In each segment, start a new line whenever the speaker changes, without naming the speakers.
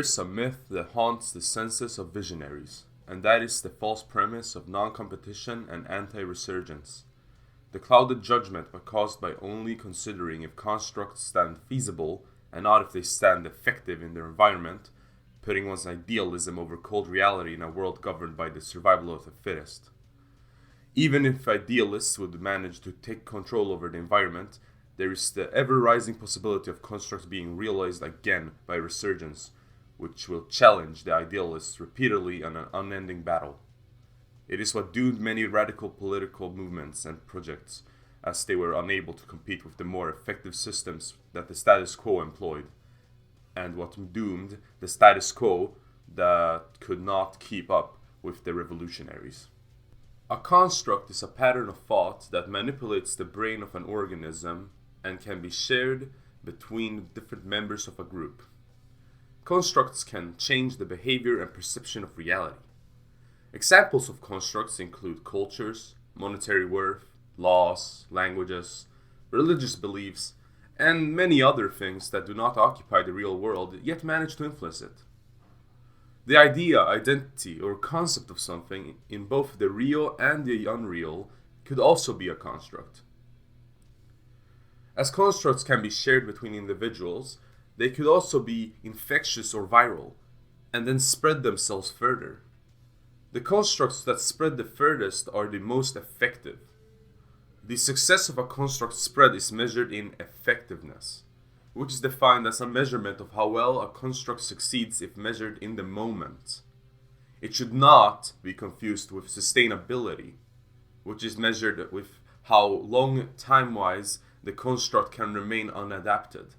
is a myth that haunts the senses of visionaries, and that is the false premise of non-competition and anti-resurgence. The clouded judgment caused by only considering if constructs stand feasible and not if they stand effective in their environment, putting one's idealism over cold reality in a world governed by the survival of the fittest. Even if idealists would manage to take control over the environment, there is the ever-rising possibility of constructs being realized again by resurgence, which will challenge the idealists repeatedly in an unending battle. It is what doomed many radical political movements and projects, as they were unable to compete with the more effective systems that the status quo employed, and what doomed the status quo that could not keep up with the revolutionaries. A construct is a pattern of thought that manipulates the brain of an organism and can be shared between different members of a group. Constructs can change the behavior and perception of reality. Examples of constructs include cultures, monetary worth, laws, languages, religious beliefs, and many other things that do not occupy the real world yet manage to influence it. The idea, identity, or concept of something in both the real and the unreal could also be a construct. As constructs can be shared between individuals, they could also be infectious or viral, and then spread themselves further. The constructs that spread the furthest are the most effective. The success of a construct spread is measured in effectiveness, which is defined as a measurement of how well a construct succeeds if measured in the moment. It should not be confused with sustainability, which is measured with how long time-wise the construct can remain unadapted.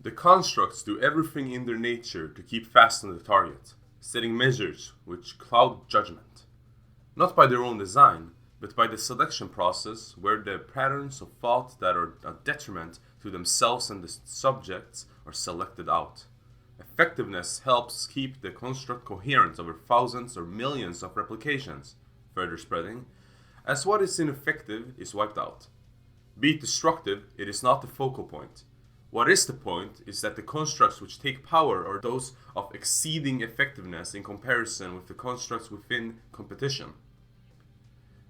The constructs do everything in their nature to keep fast on the target, setting measures which cloud judgment, not by their own design, but by the selection process where the patterns of thought that are a detriment to themselves and the subjects are selected out. Effectiveness helps keep the construct coherent over thousands or millions of replications, further spreading, as what is ineffective is wiped out. Be it destructive, it is not the focal point. What is the point is that the constructs which take power are those of exceeding effectiveness in comparison with the constructs within competition.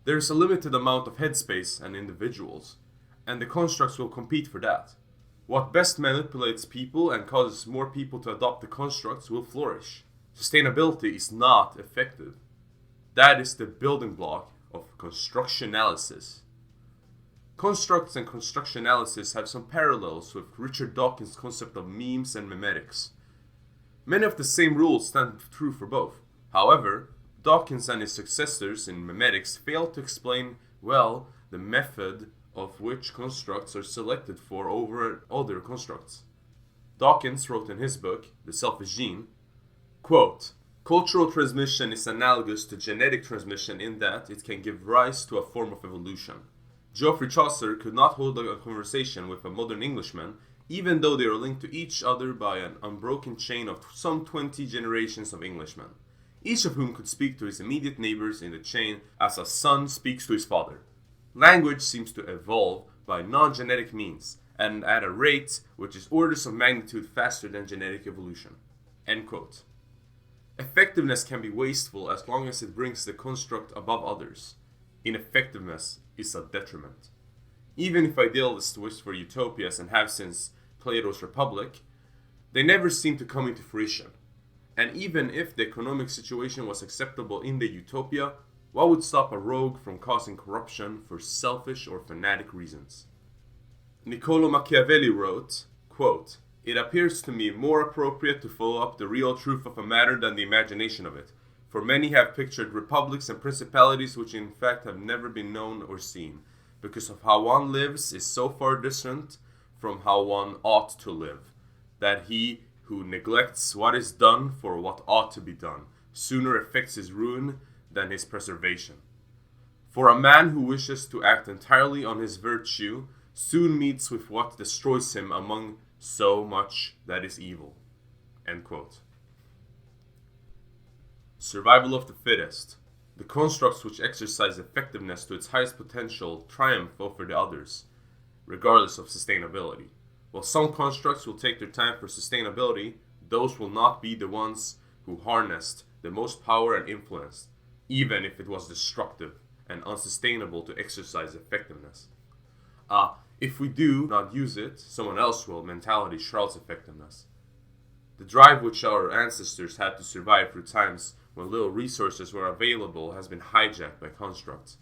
There is a limited amount of headspace and individuals, and the constructs will compete for that. What best manipulates people and causes more people to adopt the constructs will flourish. Sustainability is not effective. That is the building block of constructionalysis. Constructs and constructionalysis have some parallels with Richard Dawkins' concept of memes and memetics. Many of the same rules stand true for both. However, Dawkins and his successors in memetics failed to explain well the method of which constructs are selected for over other constructs. Dawkins wrote in his book, The Selfish Gene, quote, "Cultural transmission is analogous to genetic transmission in that it can give rise to a form of evolution. Geoffrey Chaucer could not hold a conversation with a modern Englishman, even though they are linked to each other by an unbroken chain of some 20 generations of Englishmen, each of whom could speak to his immediate neighbors in the chain as a son speaks to his father. Language seems to evolve by non-genetic means, and at a rate which is orders of magnitude faster than genetic evolution." End quote. Effectiveness can be wasteful as long as it brings the construct above others. Ineffectiveness is a detriment. Even if idealists wish for utopias and have since Plato's Republic, they never seem to come into fruition. And even if the economic situation was acceptable in the utopia, what would stop a rogue from causing corruption for selfish or fanatic reasons? Niccolo Machiavelli wrote, quote, "It appears to me more appropriate to follow up the real truth of a matter than the imagination of it, for many have pictured republics and principalities which in fact have never been known or seen, because of how one lives is so far distant from how one ought to live, that he who neglects what is done for what ought to be done, sooner effects his ruin than his preservation. For a man who wishes to act entirely on his virtue soon meets with what destroys him among so much that is evil." End quote. Survival of the fittest. The constructs which exercise effectiveness to its highest potential triumph over the others, regardless of sustainability. While some constructs will take their time for sustainability, those will not be the ones who harnessed the most power and influence, even if it was destructive and unsustainable to exercise effectiveness. If we do not use it, someone else will mentality shrouds effectiveness. The drive which our ancestors had to survive through times when little resources were available has been hijacked by constructs.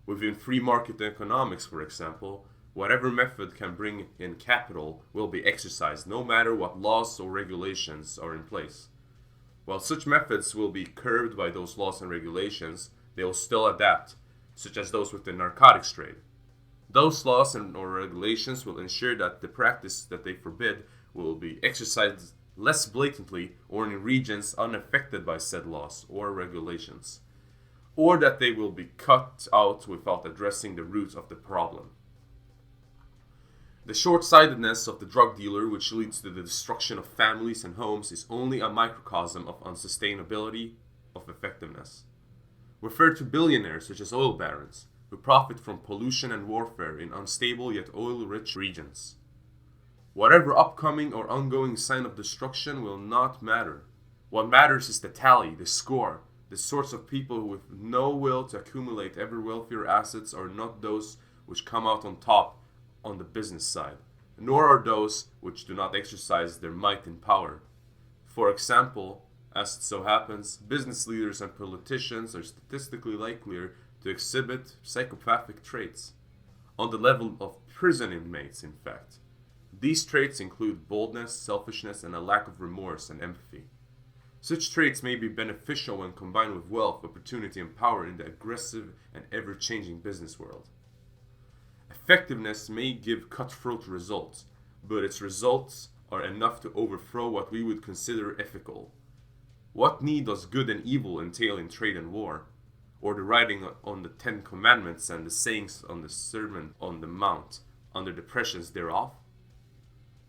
Within free market economics, for example, whatever method can bring in capital will be exercised no matter what laws or regulations are in place. While such methods will be curbed by those laws and regulations, they will still adapt, such as those with the narcotics trade. Those laws or regulations will ensure that the practice that they forbid will be exercised less blatantly or in regions unaffected by said laws or regulations, or that they will be cut out without addressing the root of the problem. The short-sightedness of the drug dealer, which leads to the destruction of families and homes, is only a microcosm of unsustainability of effectiveness. Refer to billionaires such as oil barons, who profit from pollution and warfare in unstable yet oil-rich regions. Whatever upcoming or ongoing sign of destruction will not matter. What matters is the tally, the score. The sorts of people with no will to accumulate ever wealthier assets are not those which come out on top on the business side, nor are those which do not exercise their might and power. For example, as it so happens, business leaders and politicians are statistically likelier to exhibit psychopathic traits, on the level of prison inmates, in fact. These traits include boldness, selfishness, and a lack of remorse and empathy. Such traits may be beneficial when combined with wealth, opportunity, and power in the aggressive and ever-changing business world. Effectiveness may give cutthroat results, but its results are enough to overthrow what we would consider ethical. What need does good and evil entail in trade and war, or the writing on the Ten Commandments and the sayings on the Sermon on the Mount under the pressures thereof?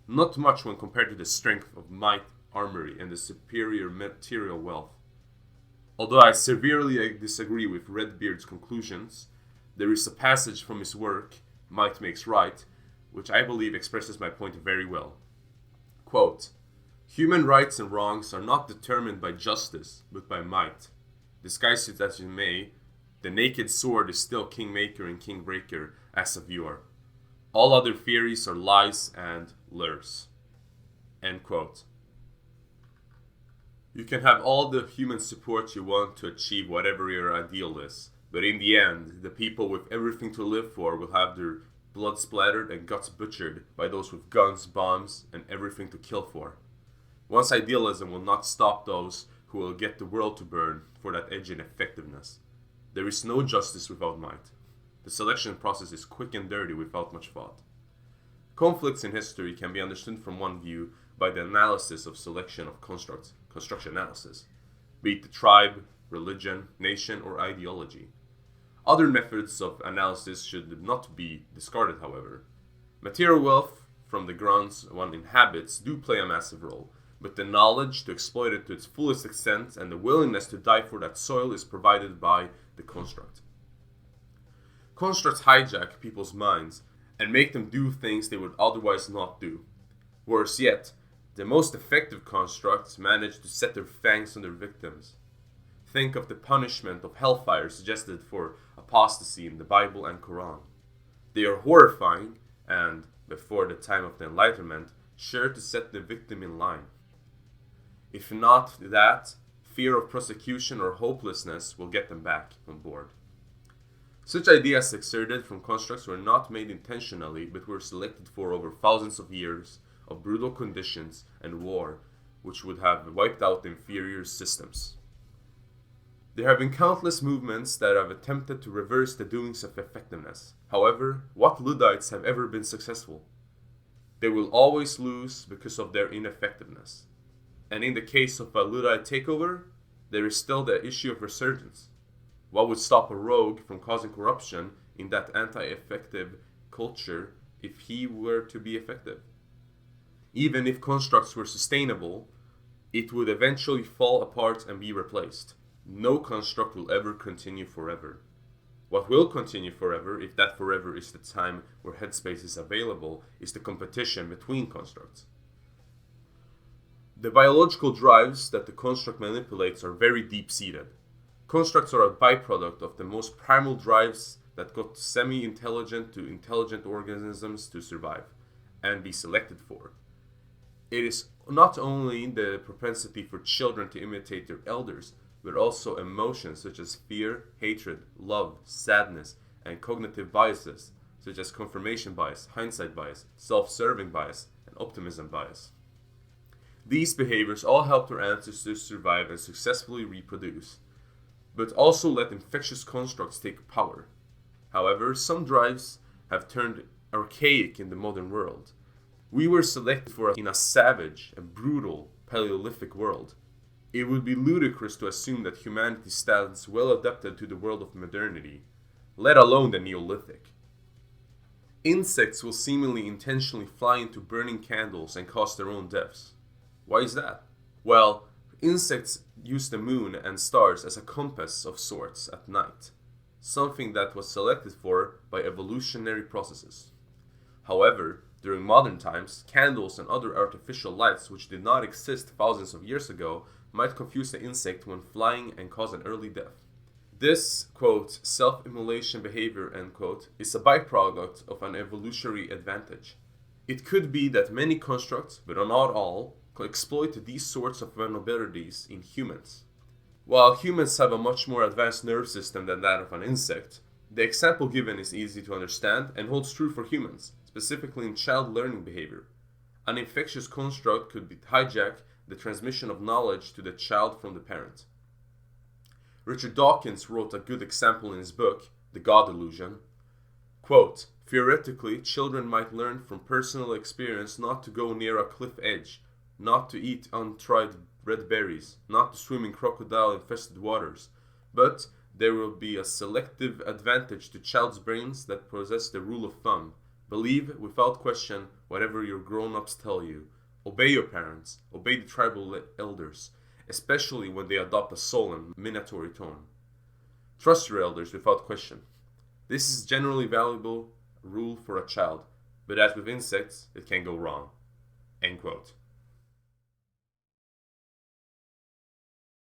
Not much when compared to the strength of might, armory, and the superior material wealth. Although I severely disagree with Redbeard's conclusions, there is a passage from his work, Might Makes Right, which I believe expresses my point very well. Quote, "Human rights and wrongs are not determined by justice, but by might. Disguise it as you may, the naked sword is still kingmaker and kingbreaker as of yore. All other theories are lies and lures." End quote. You can have all the human support you want to achieve whatever your ideal is, but in the end, the people with everything to live for will have their blood splattered and guts butchered by those with guns, bombs, and everything to kill for. One's idealism will not stop those who will get the world to burn for that edge in effectiveness. There is no justice without might. The selection process is quick and dirty without much thought. Conflicts in history can be understood from one view by the analysis of selection of constructs, constructionalysis, be it the tribe, religion, nation, or ideology. Other methods of analysis should not be discarded, however. Material wealth from the grounds one inhabits do play a massive role, but the knowledge to exploit it to its fullest extent and the willingness to die for that soil is provided by the construct. Constructs hijack people's minds and make them do things they would otherwise not do. Worse yet, the most effective constructs manage to set their fangs on their victims. Think of the punishment of hellfire suggested for apostasy in the Bible and Quran. They are horrifying and, before the time of the Enlightenment, sure to set the victim in line. If not that, fear of prosecution or hopelessness will get them back on board. Such ideas exerted from constructs were not made intentionally, but were selected for over thousands of years of brutal conditions and war, which would have wiped out the inferior systems. There have been countless movements that have attempted to reverse the doings of effectiveness. However, what Luddites have ever been successful? They will always lose because of their ineffectiveness. And in the case of a Luddite takeover, there is still the issue of resurgence. What would stop a rogue from causing corruption in that anti-effective culture if he were to be effective? Even if constructs were sustainable, it would eventually fall apart and be replaced. No construct will ever continue forever. What will continue forever, if that forever is the time where headspace is available, is the competition between constructs. The biological drives that the construct manipulates are very deep-seated. Constructs are a byproduct of the most primal drives that got semi-intelligent to intelligent organisms to survive and be selected for. It is not only the propensity for children to imitate their elders, but also emotions such as fear, hatred, love, sadness, and cognitive biases such as confirmation bias, hindsight bias, self-serving bias, and optimism bias. These behaviors all help their ancestors survive and successfully reproduce, but also let infectious constructs take power. However, some drives have turned archaic in the modern world. We were selected for in a savage and brutal Paleolithic world. It would be ludicrous to assume that humanity stands well adapted to the world of modernity, let alone the Neolithic. Insects will seemingly intentionally fly into burning candles and cause their own deaths. Why is that? Well, insects use the moon and stars as a compass of sorts at night, something that was selected for by evolutionary processes. However, during modern times, candles and other artificial lights which did not exist thousands of years ago might confuse the insect when flying and cause an early death. This, quote, self-immolation behavior, end quote, is a byproduct of an evolutionary advantage. It could be that many constructs, but not all, exploit these sorts of vulnerabilities in humans. While humans have a much more advanced nerve system than that of an insect, the example given is easy to understand and holds true for humans, specifically in child learning behavior. An infectious construct could hijack the transmission of knowledge to the child from the parent. Richard Dawkins wrote a good example in his book, The God Illusion. Quote, theoretically, children might learn from personal experience not to go near a cliff edge, not to eat untried red berries, not to swim in crocodile-infested waters, but there will be a selective advantage to child's brains that possess the rule of thumb. Believe, without question, whatever your grown-ups tell you. Obey your parents, obey the tribal elders, especially when they adopt a solemn, minatory tone. Trust your elders without question. This is generally valuable rule for a child, but as with insects, it can go wrong. End quote.